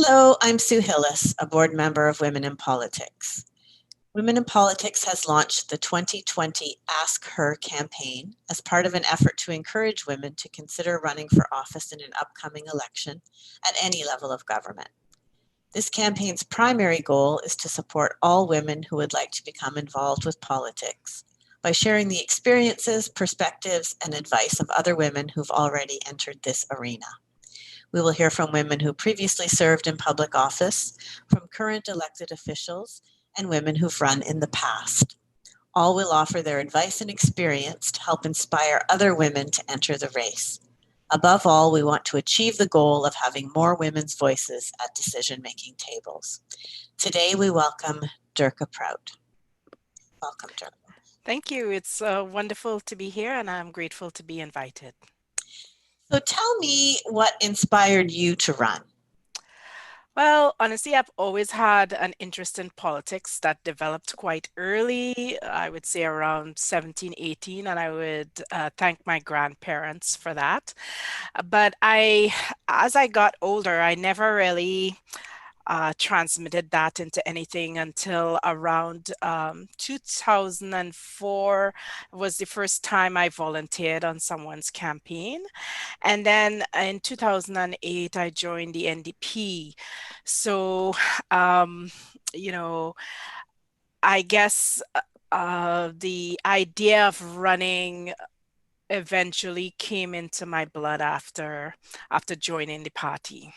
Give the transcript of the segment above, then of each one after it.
Hello, I'm Sue Hillis, a board member of Women in Politics. Women in Politics has launched the 2020 Ask Her campaign as part of an effort to encourage women to consider running for office in an upcoming election at any level of government. This campaign's primary goal is to support all women who would like to become involved with politics by sharing the experiences, perspectives, and advice of other women who've already entered this arena. We will hear from women who previously served in public office, from current elected officials, and women who've run in the past. All will offer their advice and experience to help inspire other women to enter the race. Above all, we want to achieve the goal of having more women's voices at decision-making tables. Today, we welcome Dirka Prout. Welcome, Dirka. Thank you. It's wonderful to be here, and I'm grateful to be invited. So tell me what inspired you to run. Well, honestly, I've always had an interest in politics that developed quite early, I would say around 17, 18, and I would thank my grandparents for that. But as I got older, I never really transmitted that into anything until around 2004 was the first time I volunteered on someone's campaign. And then in 2008, I joined the NDP. So, um, you know, I guess the idea of running eventually came into my blood after joining the party.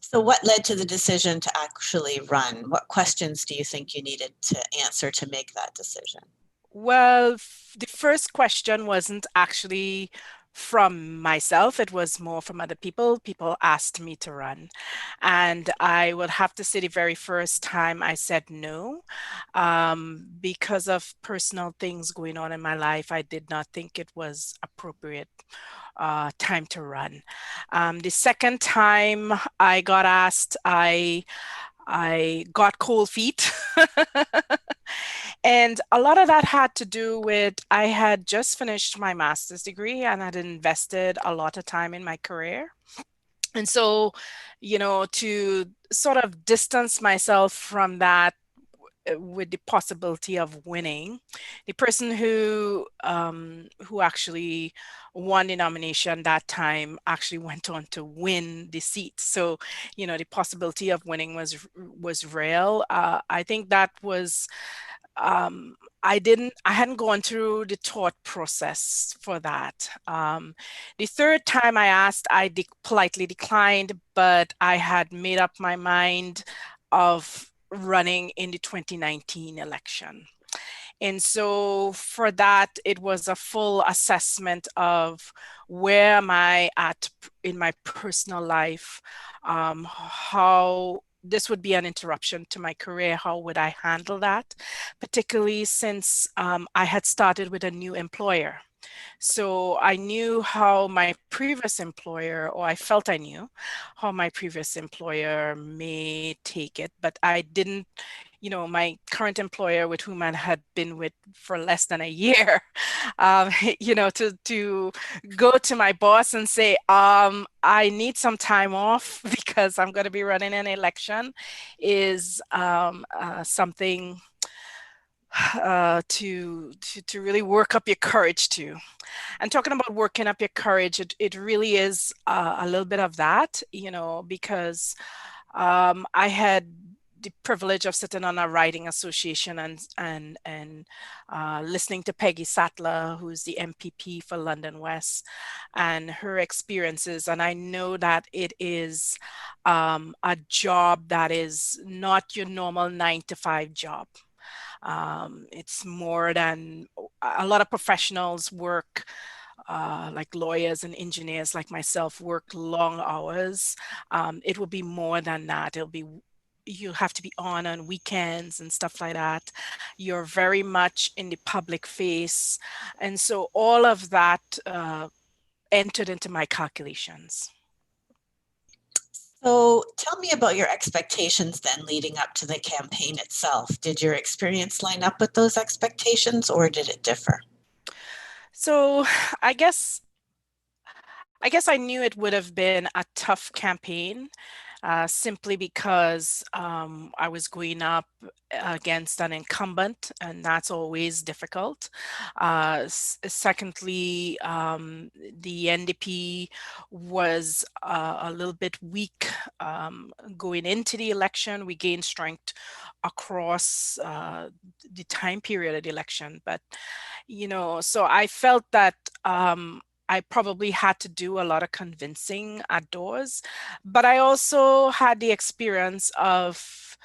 So what led to the decision to actually run? What questions do you think you needed to answer to make that decision? Well, the first question wasn't actually from myself, it was more from other people. People asked me to run. And I would have to say the very first time I said no, because of personal things going on in my life, I did not think it was appropriate time to run. The second time I got asked, I got cold feet. And a lot of that had to do with I had just finished my master's degree and had invested a lot of time in my career. And so, to sort of distance myself from that with the possibility of winning, the person who actually won the nomination that time actually went on to win the seat. So, the possibility of winning was real. I think that was I hadn't gone through the thought process for that. The third time I asked, I politely declined, but I had made up my mind of running in the 2019 election. And so for that, it was a full assessment of where am I at in my personal life, how this would be an interruption to my career. How would I handle that? Particularly since I had started with a new employer. So I knew how my previous employer, or I felt I knew how my previous employer may take it, but I didn't, my current employer with whom I had been with for less than a year, to go to my boss and say, I need some time off because I'm going to be running an election is something to really work up your courage to. And talking about working up your courage, it really is a little bit of that, because I had the privilege of sitting on a writing association and listening to Peggy Sattler, who's the MPP for London West, and her experiences. And I know that it is a job that is not your normal 9-to-5 job. It's more than a lot of professionals work, like lawyers and engineers like myself, work long hours. It will be more than that. You have to be on weekends and stuff like that. You're very much in the public face. And so all of that entered into my calculations. So tell me about your expectations then leading up to the campaign itself. Did your experience line up with those expectations or did it differ? So I guess I knew it would have been a tough campaign simply because I was going up against an incumbent, and that's always difficult. Secondly, the NDP was a little bit weak going into the election. We gained strength across the time period of the election, but so I felt that I probably had to do a lot of convincing at doors, but I also had the experience of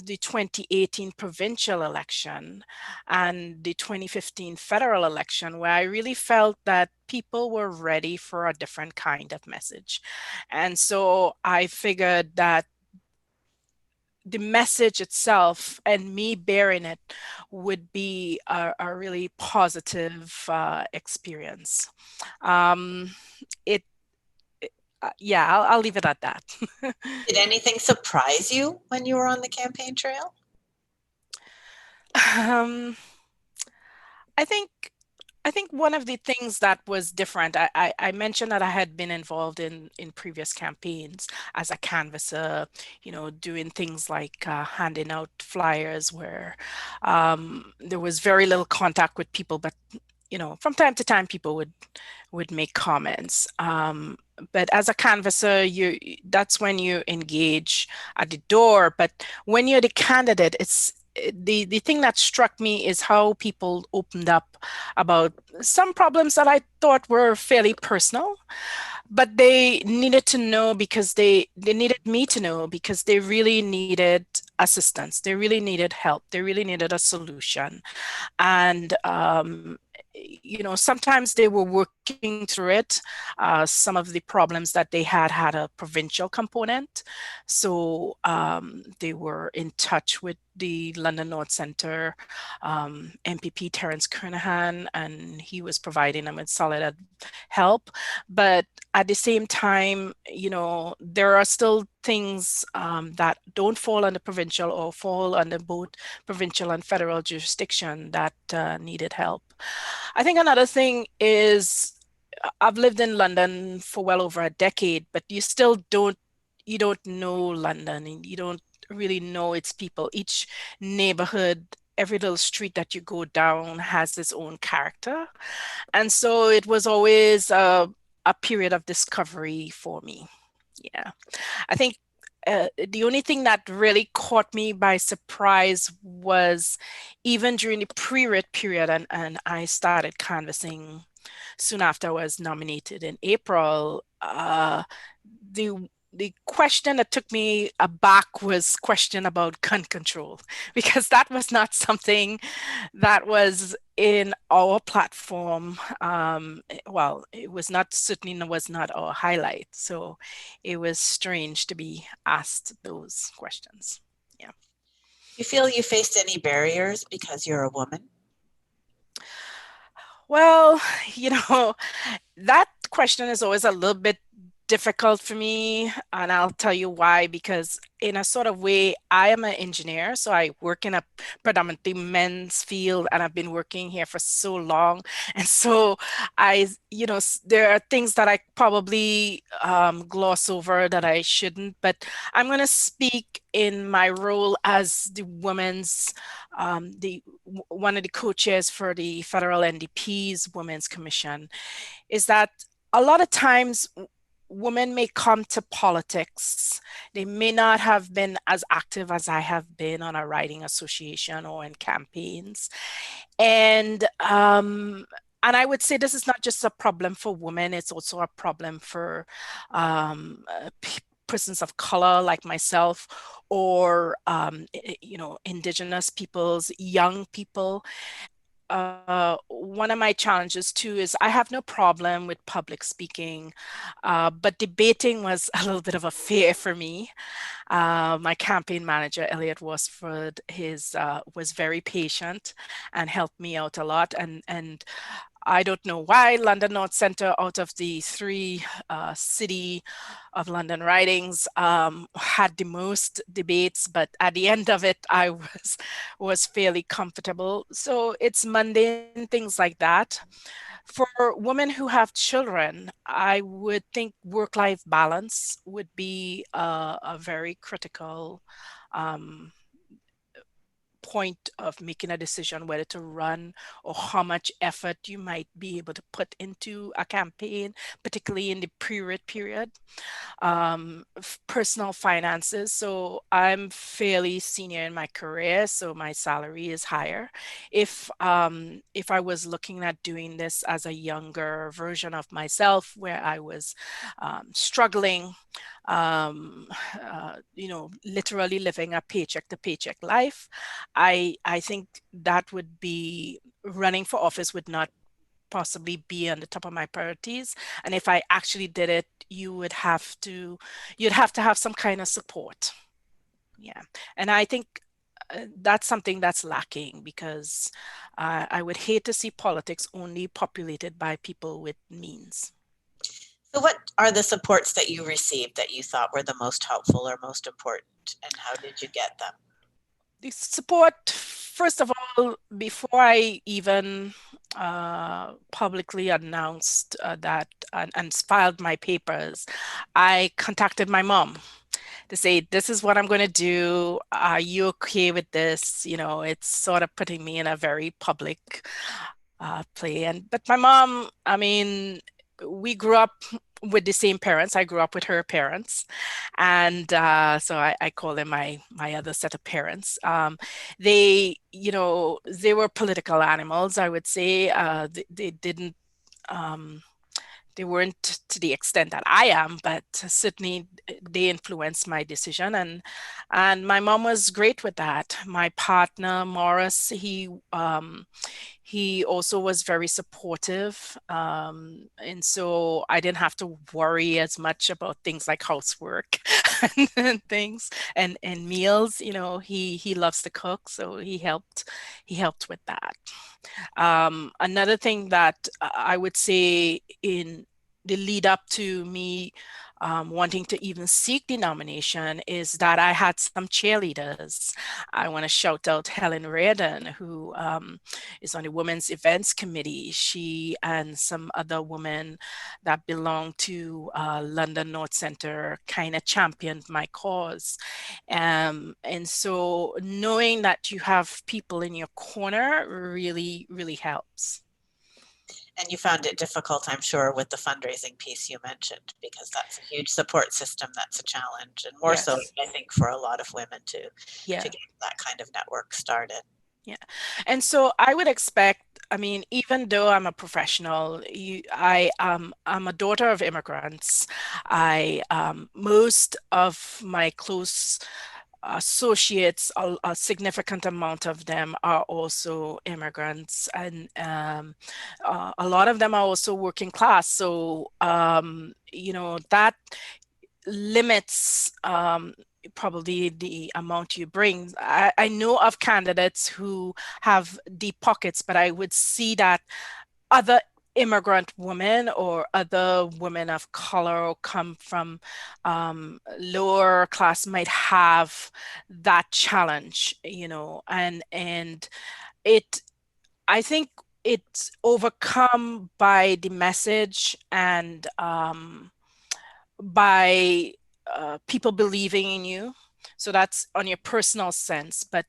the 2018 provincial election and the 2015 federal election, where I really felt that people were ready for a different kind of message. And so I figured that the message itself and me bearing it would be a really positive experience. Um, it, yeah, I'll leave it at that. Did anything surprise you when you were on the campaign trail? um, I think I think one of the things that was different, I mentioned that I had been involved in previous campaigns as a canvasser, doing things like handing out flyers where there was very little contact with people, but from time to time people would make comments. But as a canvasser, that's when you engage at the door. But when you're the candidate, it's the thing that struck me is how people opened up about some problems that I thought were fairly personal, but they needed to know because they needed me to know because they really needed assistance. They really needed help. They really needed a solution. And sometimes they were working through it. Some of the problems that they had a provincial component, so they were in touch with the London North Centre MPP Terence Kernahan, and he was providing them with solid help. But at the same time, there are still things that don't fall under provincial or fall under both provincial and federal jurisdiction that needed help. I think another thing is I've lived in London for well over a decade, but you don't know London and you don't really know its people. Each neighborhood, every little street that you go down has its own character. And so it was always a period of discovery for me. Yeah. I think the only thing that really caught me by surprise was even during the pre-writ period, and I started canvassing soon after I was nominated in April. The question that took me aback was question about gun control, because that was not something that was in our platform. Well, it was not, certainly was not our highlight. So it was strange to be asked those questions. Yeah. You feel you faced any barriers because you're a woman? Well, that question is always a little bit difficult for me, and I'll tell you why. Because in a sort of way, I am an engineer, so I work in a predominantly men's field, and I've been working here for so long. And so there are things that I probably gloss over that I shouldn't, but I'm going to speak in my role as the women's one of the co-chairs for the federal NDP's Women's Commission, is that a lot of times women may come to politics. They may not have been as active as I have been on a riding association or in campaigns. And I would say this is not just a problem for women, it's also a problem for persons of color like myself, or indigenous peoples, young people. One of my challenges too is I have no problem with public speaking, but debating was a little bit of a fear for me. My campaign manager, Elliot Wasford, was very patient and helped me out a lot. And I don't know why London North Centre, out of the three City of London ridings, had the most debates, but at the end of it, I was fairly comfortable. So it's mundane things like that. For women who have children, I would think work-life balance would be a very critical um, point of making a decision whether to run or how much effort you might be able to put into a campaign, particularly in the period. Personal finances. So I'm fairly senior in my career, so my salary is higher. If I was looking at doing this as a younger version of myself, where I was struggling, um, literally living a paycheck to paycheck life, I think that would be running for office would not possibly be on the top of my priorities. And if I actually did it, you'd have to have some kind of support. Yeah. And I think that's something that's lacking because I would hate to see politics only populated by people with means. So what are the supports that you received that you thought were the most helpful or most important, and how did you get them? The support, first of all, before I even publicly announced that and filed my papers, I contacted my mom to say, this is what I'm going to do. Are you okay with this? It's sort of putting me in a very public play. But my mom, I mean, we grew up with the same parents. I grew up with her parents, and so I call them my other set of parents. They were political animals, I would say. They didn't. Um, they weren't to the extent that I am, but certainly they influenced my decision, and my mom was great with that. My partner Morris, he also was very supportive, and so I didn't have to worry as much about things like housework and things and meals. He loves to cook, so he helped with that. Another thing that I would say in the lead up to me wanting to even seek the nomination is that I had some cheerleaders. I want to shout out Helen Reardon, who is on the Women's Events Committee. She and some other women that belong to London North Centre kind of championed my cause. And so knowing that you have people in your corner really, really helps. And you found it difficult, I'm sure, with the fundraising piece you mentioned, because that's a huge support system. That's a challenge, and more so, Yes. I think, for a lot of women to Yeah. get that kind of network started. Yeah. And so I would expect, I mean, even though I'm a professional, I'm a daughter of immigrants. Most of my close associates, a significant amount of them are also immigrants, and a lot of them are also working class. So, that limits probably the amount you bring. I know of candidates who have deep pockets, but I would see that other immigrant women or other women of color or come from lower class might have that challenge, and it, I think it's overcome by the message and by people believing in you. So that's on your personal sense, but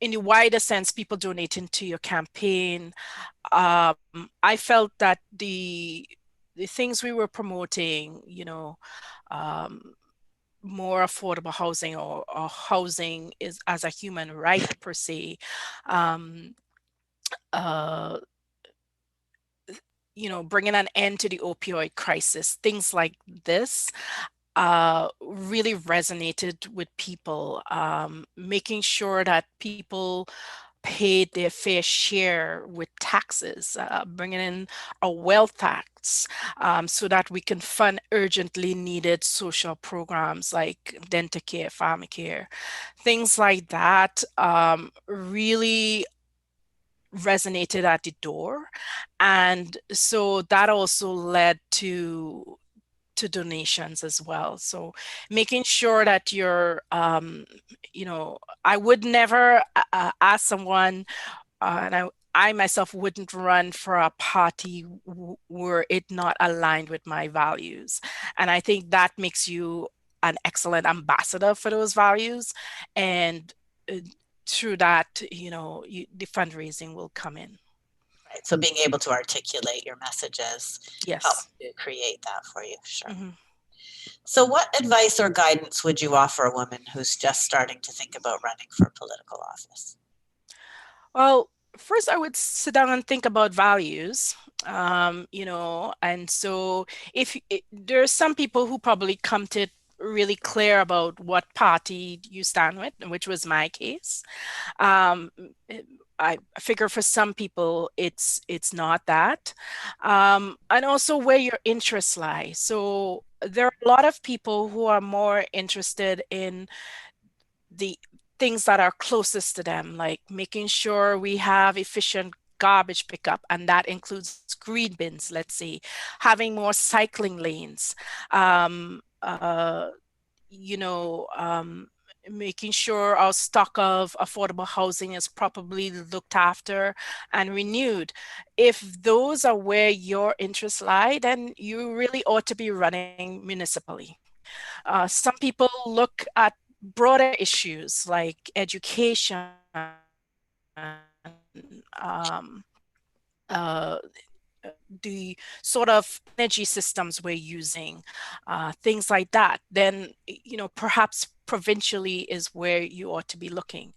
in the wider sense, people donating to your campaign. I felt that the things we were promoting, um, more affordable housing or housing is as a human right per se, um, uh, bringing an end to the opioid crisis, things like this really resonated with people, making sure that people paid their fair share with taxes, bringing in a wealth tax so that we can fund urgently needed social programs like dental care, pharmacare, things like that really resonated at the door. And so that also led to donations as well. So making sure that I would never ask someone, and I myself wouldn't run for a party were it not aligned with my values. And I think that makes you an excellent ambassador for those values. And uh, through that, the fundraising will come in. Right. So being able to articulate your messages helps Yes. to create that for you. Sure. Mm-hmm. So what advice or guidance would you offer a woman who's just starting to think about running for political office? Well, first I would sit down and think about values. And so there are some people who probably come to it really clear about what party you stand with, which was my case. Um, I figure for some people it's not that, and also where your interests lie. So there are a lot of people who are more interested in the things that are closest to them, like making sure we have efficient garbage pickup, and that includes green bins, let's say, having more cycling lanes, um, uh, you know, um, making sure our stock of affordable housing is properly looked after and renewed. If those are where your interests lie, then you really ought to be running municipally. Some people look at broader issues like education, um, uh, the sort of energy systems we're using, things like that, then perhaps provincially is where you ought to be looking.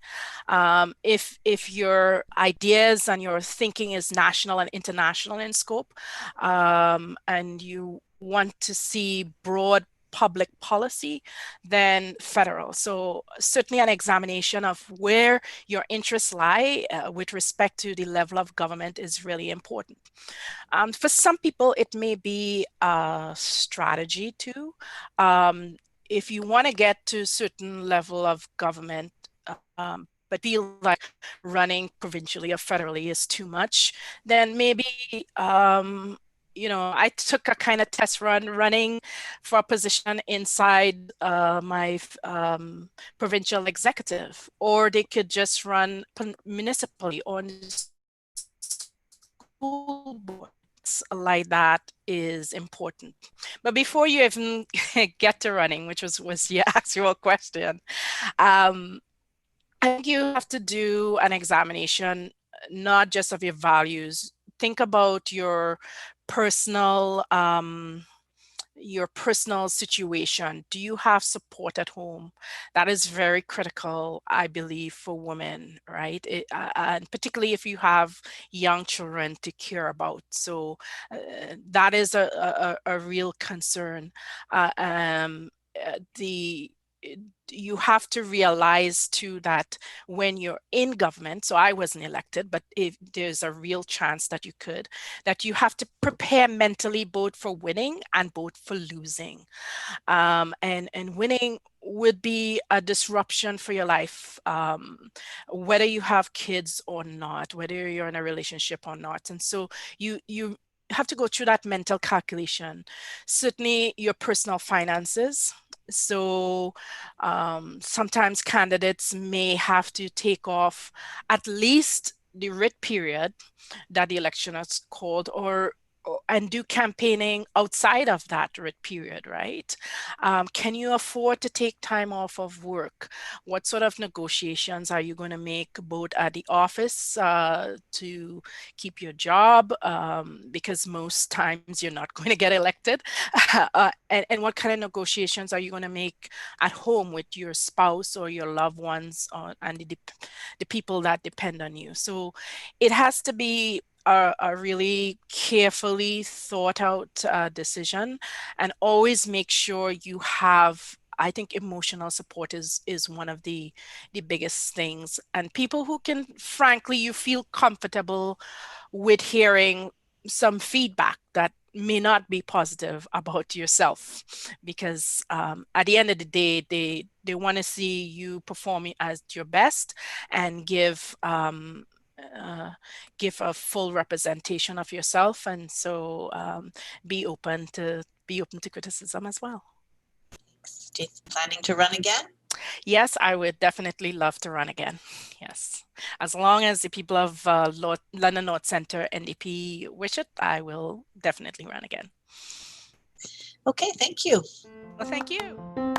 If your ideas and your thinking is national and international in scope, and you want to see broad public policy, then federal. So certainly an examination of where your interests lie with respect to the level of government is really important. For some people, it may be a strategy too. If you want to get to a certain level of government, but feel like running provincially or federally is too much, then maybe, I took a kind of test run running for a position inside my provincial executive, or they could just run municipally on school board like that is important. But before you even get to running, which was your actual question, um, I think you have to do an examination, not just of your values. Think about personal your personal situation. Do you have support at home? That is very critical, I believe, for women, right? And particularly if you have young children to care about. So that is a real concern. The You have to realize too that when you're in government, so I wasn't elected, but if there's a real chance that you could, that you have to prepare mentally both for winning and both for losing. And winning would be a disruption for your life, whether you have kids or not, whether you're in a relationship or not. And so you have to go through that mental calculation. Certainly your personal finances. So sometimes candidates may have to take off at least the writ period that the election is called, and do campaigning outside of that writ period, right? Can you afford to take time off of work? What sort of negotiations are you going to make both at the office to keep your job? Because most times you're not going to get elected. And what kind of negotiations are you going to make at home with your spouse or your loved ones and the people that depend on you? So it has to be a really carefully thought out decision, and always make sure you have, I think emotional support is one of the biggest things, and people who can, frankly, you feel comfortable with hearing some feedback that may not be positive about yourself, because at the end of the day they want to see you performing at your best and uh, give a full representation of yourself. And so be open to criticism as well. Planning to run again? Yes, I would definitely love to run again. Yes. As long as the people of London North Centre NDP wish it, I will definitely run again. Okay, thank you. Well, thank you.